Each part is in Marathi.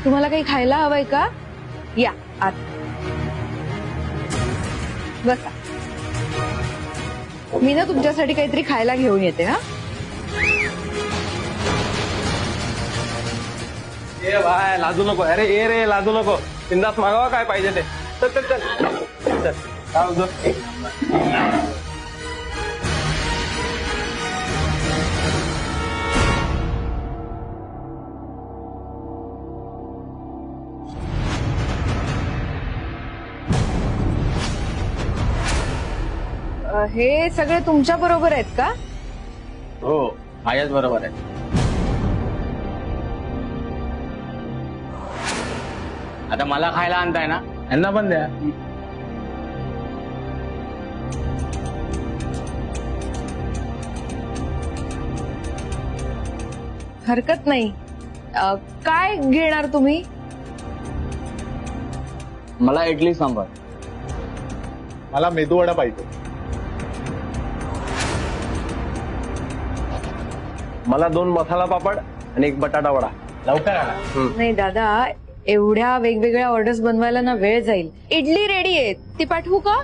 तुम्हाला काही खायला हवंय का? या आत बसा. मी ना तुमच्यासाठी काहीतरी खायला घेऊन येते. हा ए भाई लाजू नको. अरे ए रे लाजू नको. बिंदास मागावा काय पाहिजे ते. चल चल चल चल काय होतं? हे सगळे तुमच्या बरोबर आहेत का? हो माझ्याच बरोबर आहे. आता मला खायला आणताय ना, यांना पण द्या. हरकत नाही. काय घेणार तुम्ही? मला इडली सांबार. मला मेदूवडा पाहिजे. मला 2 मसाला पापड आणि 1 बटाटा वडा. लवकर आणा. नाही दादा, एवढ्या वेगवेगळ्या ऑर्डर्स बनवायला ना वेळ जाईल. इडली रेडी आहे, ती पाठवू का?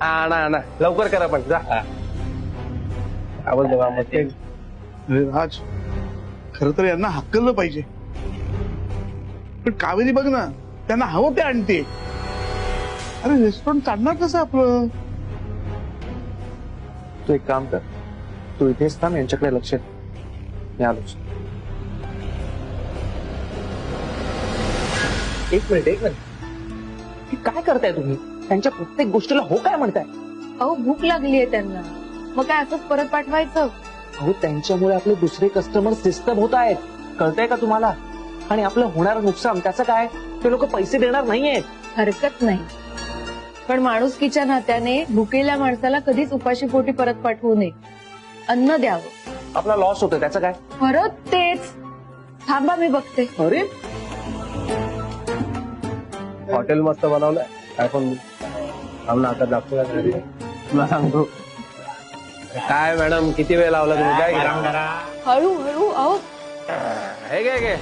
आणा आणा लवकर करा पण जा. आवाज देवा मग. राज, खर तर यांना हक्कलं पाहिजे, पण कावेरी बघ ना, त्यांना हवं ते आणते. अरे रेस्टॉरंट चालणार कसं आपलं? तू एक काम कर, तू इथेच थांब, यांच्याकडे लक्ष दे. मी आलोच. एक मिनिट. हे काय करताय तुम्ही? त्यांच्या प्रत्येक गोष्टीला हो काय म्हणताय? अहो भूक लागली आहे त्यांना, मग काय असंच परत पाठवायचं? अहो त्यांच्यामुळे आपले दुसरे कस्टमर डिस्टर्ब होत आहेत, कळतंय का तुम्हाला? आणि आपलं होणारं नुकसान त्याचं काय? ते लोक पैसे देणार नाहीयेत. हरकत नाही, पण माणुसकीच्या नात्याने भुकेल्या माणसाला कधीच उपाशी पोटी परत पाठवू नये. अन्न द्यावं. आपला लॉस होतोय त्याचं काय? परत तेच. थांबा मी बघते. अरे हॉटेल मस्त बनवलंय. काय पण आम्हाला आता दाखवूया तुला सांगतो. काय मॅडम किती वेळ लावला तुम्ही? काय हळू हळू. अहो हे घे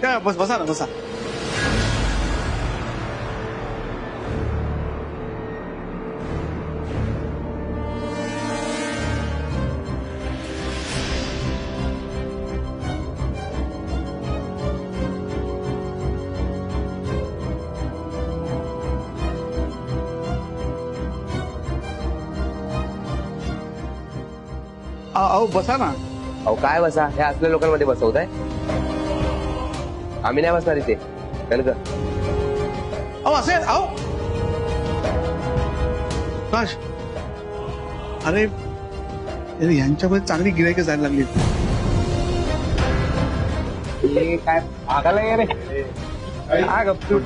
का बस बसा ना बसा. अहो बसा ना. अहो काय बसा, हे असल्या लोकांमध्ये बसवताय? आम्ही नाही बसणार इथे. कळलं का? अहो असे अहो काश, अरे यांच्यामध्ये चांगली गिरायक जायला लागली. काय आगाला ये रे. काय गप्पू.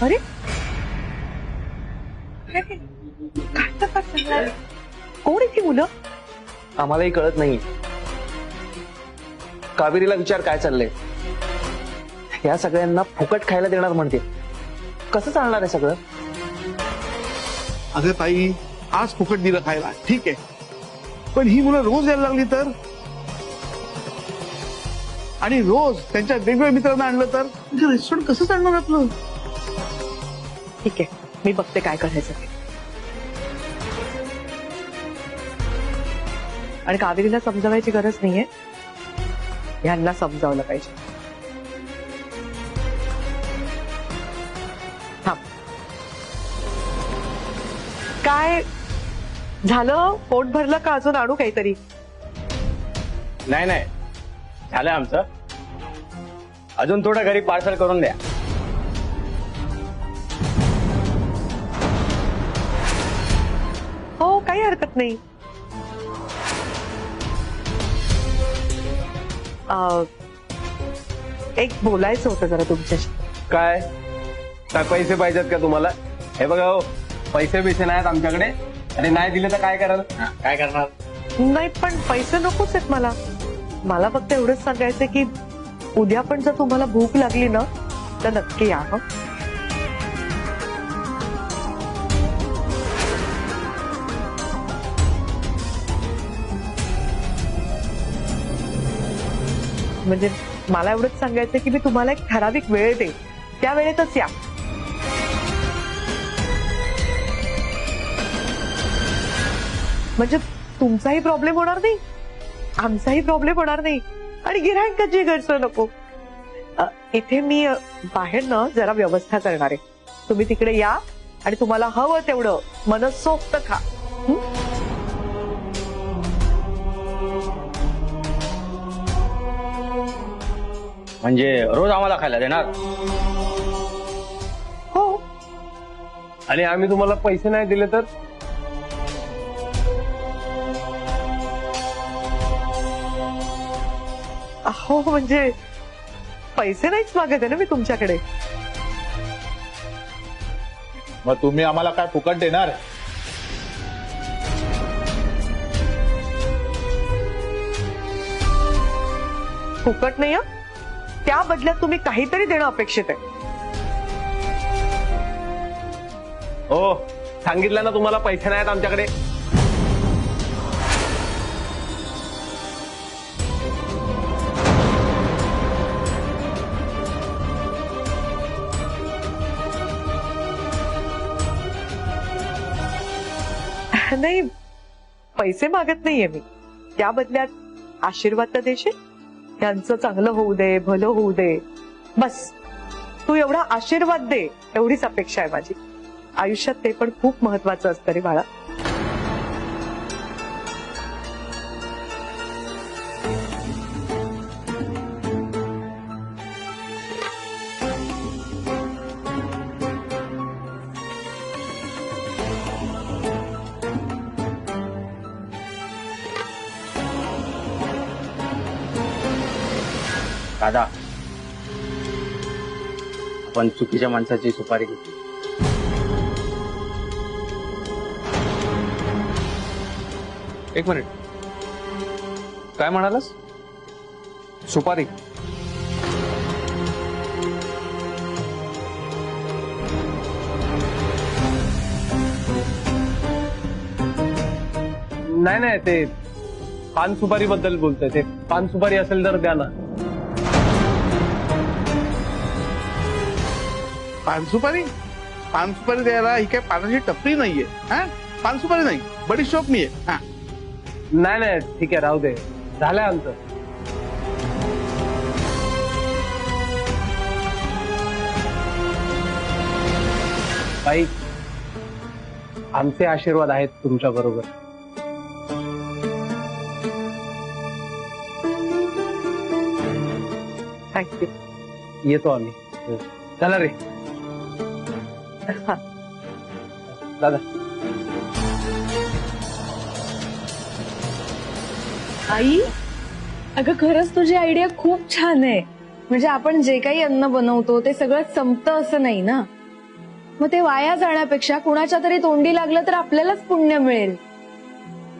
अरे काय तपास चाललाय? कोण आहे ती मुलं? आम्हालाही कळत नाही. कावेरीला विचार काय चाललंय. या सगळ्यांना फुकट खायला देणार म्हणते. कसं चालणार आहे सगळं? अगं ताई, आज फुकट दिलं खायला ठीक आहे, पण ही मुलं रोज यायला लागली तर, आणि रोज त्यांच्या वेगवेगळ्या मित्रांना आणलं तर रेस्टॉरंट कसं चालणार आपलं? ठीक आहे, मी बघते काय करायचं ते. आणि कावेरीला समजावायची गरज नाहीये. ह्यांना समजावलं पाहिजे. थांब. काय झालं? पोट भरलं का अजून आणू काहीतरी? नाही नाही झालं आमचं. अजून थोडं घरी पार्सल करून द्या. हो, काही हरकत नाही. एक बोलायचं होतं जरा तुमच्याशी. काय काय पैसे पाहिजेत का तुम्हाला? हे बघा हो, पैसे बिसे नाहीत आमच्याकडे. आणि नाही दिले तर काय कराल? काय करणार? नाही, पण पैसे नकोच आहेत मला. मला फक्त एवढंच सांगायचं की उद्या पण जर तुम्हाला भूक लागली ना तर नक्की या. हं? म्हणजे मला एवढंच सांगायचं की मी तुम्हाला एक ठराविक वेळ दे, त्या वेळेतच या. म्हणजे तुमचाही प्रॉब्लेम होणार नाही, आमचाही प्रॉब्लेम होणार नाही आणि गिऱ्हाईकाची गैरसोय नको. इथे मी बाहेर ना जरा व्यवस्था करणार आहे. तुम्ही तिकडे या आणि तुम्हाला हवं तेवढं मनसोक्त खा. हं? म्हणजे रोज आम्हाला खायला देणार? हो, आणि आम्ही तुम्हाला पैसे नाही दिले तर? हो, म्हणजे पैसे नाहीच मागत आहे ना मी तुमच्याकडे. मग तुम्ही आम्हाला काय फुकट देणार? फुकट नाही. त्या बदल्यात तुम्ही काहीतरी देणं अपेक्षित आहे. हो, सांगितलं ना तुम्हाला पैसे नाहीत आमच्याकडे. नाही, पैसे मागत नाहीये मी. त्या बदल्यात आशीर्वाद तर देशील? त्यांचं चांगलं होऊ दे, भलं होऊ दे, बस. तू एवढा आशीर्वाद दे, एवढीच अपेक्षा आहे माझी. आयुष्यात ते पण खूप महत्वाचं असतं रे बाळा. दादा, आपण चुकीच्या माणसाची सुपारी घेतली. एक मिनिट, काय म्हणालास? सुपारी? नाही नाही, ते पान सुपारी बद्दल बोलतोय. ते पान सुपारी असेल तर द्या ना. पानसुपारी? पानसुपारी द्यायला ही काय पानाची टपरी नाहीये. हा, पानसुपारी नाही, बडीशोप मी आहे. हा, नाही नाही, ठीक आहे, राहू दे. झालंय आमचं. बाई, आमचे आशीर्वाद आहेत तुमच्या बरोबर. थँक्यू. येतो आम्ही. चला रे दादा. आई, अगं खरंच तुझी आयडिया खूप छान आहे. म्हणजे आपण जे काही अन्न बनवतो ते सगळं संपतं असं नाही ना. मग ते वाया जाण्यापेक्षा कुणाच्या तरी तोंडी लागलं तर आपल्यालाच पुण्य मिळेल.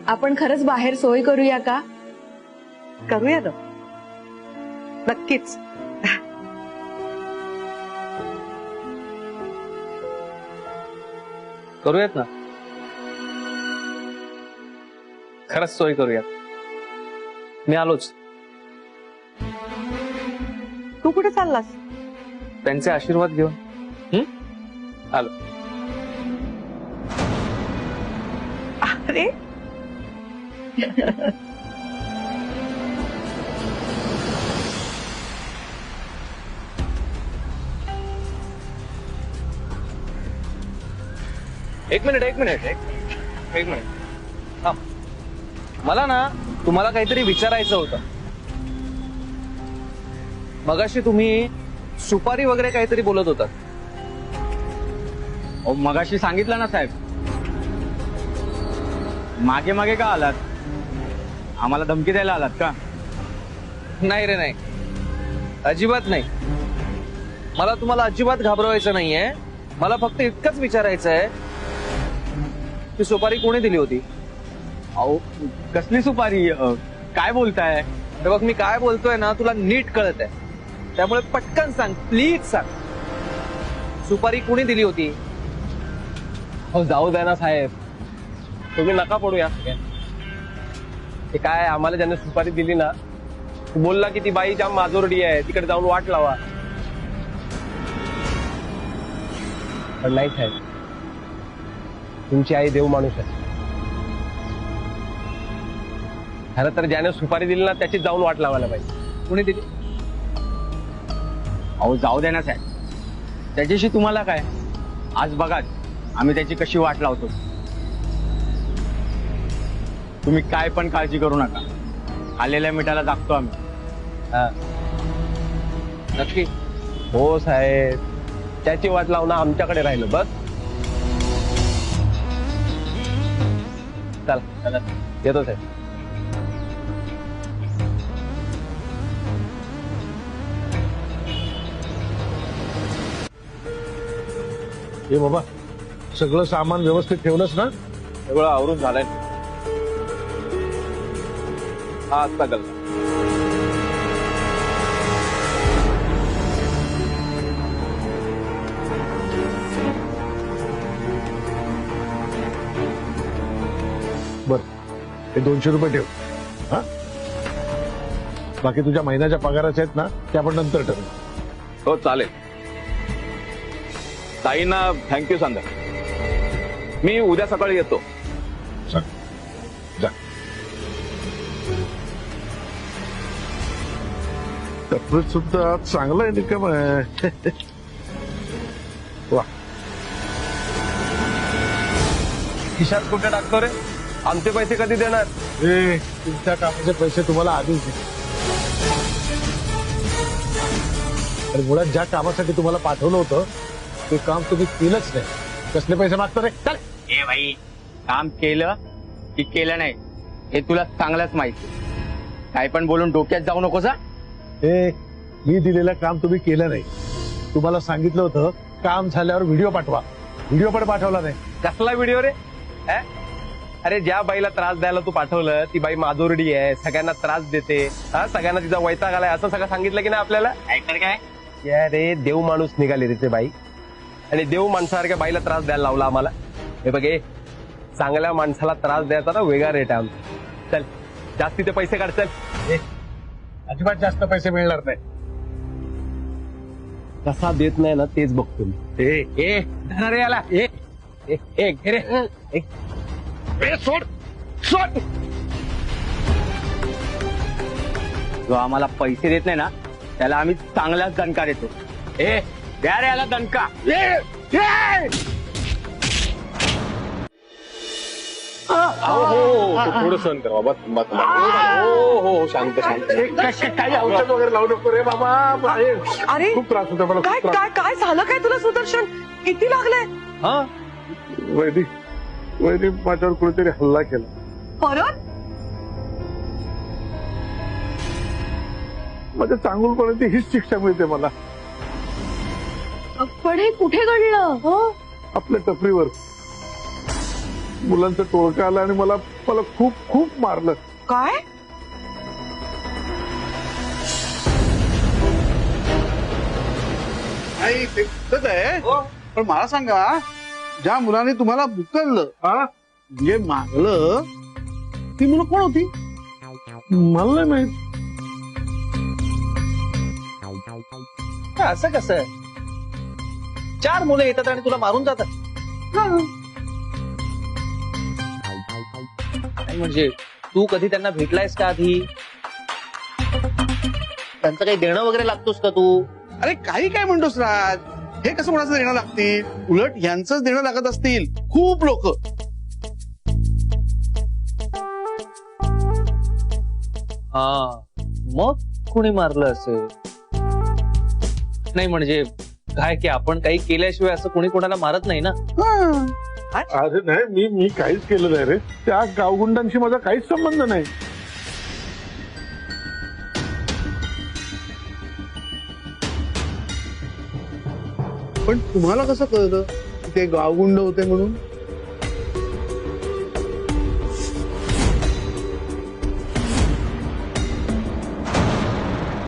आपण खरंच बाहेर सोय करूया का? करूया ना, नक्कीच. करूयात ना, खरंच सोय करूयात. मी आलोच. तू कुठे चाललास? त्यांचे आशीर्वाद घेऊन. आलो. अरे एक मिनिट हा. मला ना तुम्हाला काहीतरी विचारायचं होतं. मगाशी तुम्ही सुपारी वगैरे काहीतरी बोलत होतात. मगाशी सांगितलं ना साहेब. मागे मागे का आलात? आम्हाला धमकी द्यायला आलात का? नाही रे, नाही, अजिबात नाही. मला तुम्हाला अजिबात घाबरवायचं नाहीये. मला फक्त इतकंच विचारायचं आहे की सुपारी कोणी दिली होती? अहो कसली सुपारी? काय बोलताय? हे बघ, मी काय बोलतोय ना तुला नीट कळत आहे, त्यामुळे पटकन सांग, प्लीज सांग. सुपारी कोणी दिली होती? हो जाऊ द्या ना साहेब, तुम्ही नका पडूया. ते काय आम्हाला ज्याने सुपारी दिली ना, तू बोलला की ती बाई जाम माजोरडी आहे, तिकडे जाऊन वाट लावा. पण नाही साहेब, तुमची आई देव माणूस आहे. खरं तर ज्याने सुपारी दिली ना त्याची जाऊन वाट लावायला पाहिजे. कोणी दिली? अहो जाऊ द्या ना साहेब, त्याच्याशी तुम्हाला काय? आज बघा आम्ही त्याची कशी वाट लावतो. तुम्ही काय पण काळजी करू नका, आलेल्या मिठाला जागतो आम्ही. हा. नक्की? हो साहेब, त्याची वाट लावणं आमच्याकडे राहिलं बस. चला येतो साहेब. हे बाबा, सगळं सामान व्यवस्थित ठेवलंस ना? सगळं आवरून झालंय. हा आजचा गल्ला. बर, हे 200 रुपये ठेव. हा, बाकी तुझ्या महिन्याच्या पगाराचे आहेत ना, ते आपण नंतर ठरवू. हो चालेल. ताईंना थँक्यू सांगा. मी उद्या सकाळी येतो. सांग. जा. तब्येत सुद्धा चांगलं आहे, निकम आहे. वा, खिशात कुठे टाकतो रे? आमचे पैसे कधी देणार? हे तुमच्या कामाचे पैसे तुम्हाला आधीच दे. अरे मुळात ज्या कामासाठी तुम्हाला पाठवलं होतं ते काम तुम्ही केलंच नाही. कसले पैसे मागतो रे? चल. ए भाई, काम केलं की केलं नाही हे तुला चांगलंच माहिती. काय पण बोलून डोक्यात जाऊ नकोस. हे मी दिलेलं काम तुम्ही केलं नाही. तुम्हाला सांगितलं होतं काम झाल्यावर व्हिडिओ पाठवा, व्हिडिओ पण पाठवला नाही. कसला व्हिडिओ रे? अरे ज्या बाईला त्रास द्यायला तू पाठवलं ती बाई माजोरडी आहे, सगळ्यांना त्रास देते, हा सगळ्यांना तिचा वैताग आलाय असं सगळं सांगितलं की नाही आपल्याला? ऐकणार काय? अरे देव माणूस निघाले रे ते बाई, आणि देव माणसासारख्या बाईला त्रास द्यायला लावला आम्हाला. हे बघे, चांगल्या माणसाला त्रास द्यायचा ना वेगळा रेट आहे आमचा. चल जास्तीचे पैसे काढ. चल. अजिबात जास्त पैसे मिळणार नाही. कसा देत नाही ना तेच बघतो मी. ए धणार रे याला. घे रे. सोड सोड. जो आम्हाला पैसे देत नाही ना त्याला आम्ही चांगलाच दणका देतो. ए द्या रे याला दणका. थोडं सहन कर बाबा. हो शांत शांत. काही औषध वगैरे लावू नको रे बाबा. अरे खूप त्रास होतो मला. काय काय काय झालं काय तुला सुदर्शन? किती लागलंय? हा वैदिक माझ्यावर कुठेतरी हल्ला केला. परत? माझ्या चांगुलपणाची हीच शिक्षा मिळते मला. पण हे कुठे घडलं? आपल्या टपरीवर मुलांचं टोळकं आलं आणि मला खूप खूप मारलं. काय? नाही ते खरंच आहे, पण मला सांगा, ज्या मुलाने तुम्हाला बुकललं, म्हणजे मारलं, ती मुलं कोण होती? मला नाही माहित. असं कसं? 4 मुलं येतात आणि तुला मारून जातात? नाही म्हणजे तू कधी त्यांना भेटलायस का आधी? त्यांचं काही देणं वगैरे लागतोस का तू? अरे काही काय म्हणतोस राज, हे कसं कोणाचं देणं लागतील? उलट यांचंच देणं लागत असतील. खूप लोक. हा मग कुणी मारलं असेल? नाही म्हणजे काय की आपण काही केल्याशिवाय असं कोणी कोणाला मारत नाही ना. अरे नाही, मी काहीच केलं नाही रे. त्या गावगुंडांशी माझा काहीच संबंध नाही. पण तुम्हाला कसं कळलं की ते गावगुंड होते म्हणून?